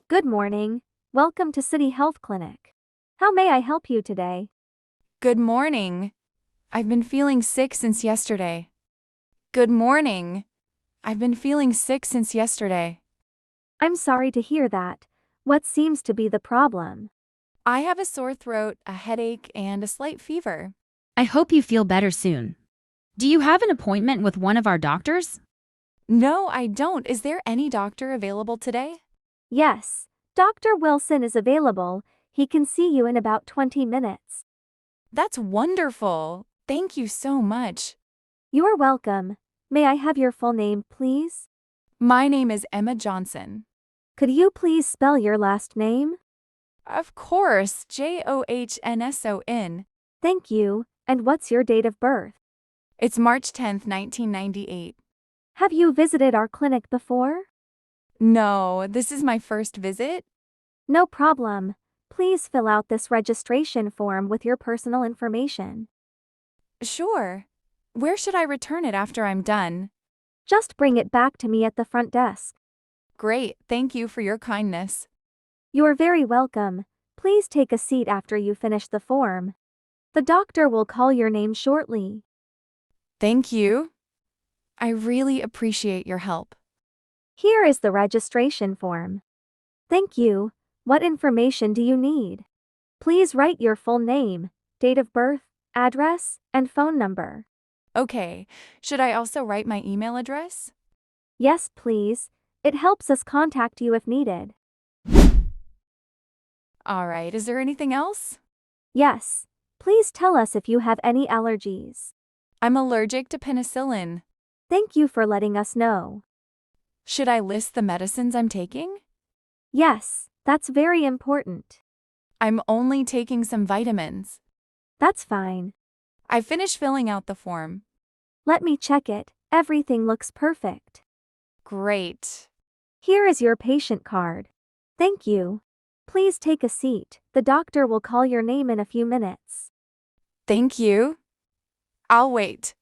Good morning. Welcome to City Health Clinic. How may I help you today? Good morning. I've been feeling sick since yesterday. Good morning. I've been feeling sick since yesterday. I'm sorry to hear that. What seems to be the problem? I have a sore throat, a headache, and a slight fever. I hope you feel better soon. Do you have an appointment with one of our doctors? No, I don't. Is there any doctor available today? Yes, Dr. Wilson is available. He can see you in about 20 minutes. That's wonderful. Thank you so much. You're welcome. May I have your full name, please? My name is Emma Johnson. Could you please spell your last name? Of course, Johnsson. Thank you. And what's your date of birth? It's March 10th, 1998. Have you visited our clinic before? No, this is my first visit. No problem. Please fill out this registration form with your personal information. Sure. Where should I return it after I'm done? Just bring it back to me at the front desk. Great, thank you for your kindness. You're very welcome. Please take a seat after you finish the form. The doctor will call your name shortly. Thank you. I really appreciate your help. Here is the registration form. Thank you. What information do you need? Please write your full name, date of birth, address, and phone number. Okay, should I also write my email address? Yes, please. It helps us contact you if needed. All right, is there anything else? Yes. Please tell us if you have any allergies. I'm allergic to penicillin. Thank you for letting us know. Should I list the medicines I'm taking? Yes, that's very important. I'm only taking some vitamins. That's fine. I finished filling out the form. Let me check it. Everything looks perfect. Great. Here is your patient card. Thank you. Please take a seat. The doctor will call your name in a few minutes. Thank you. I'll wait.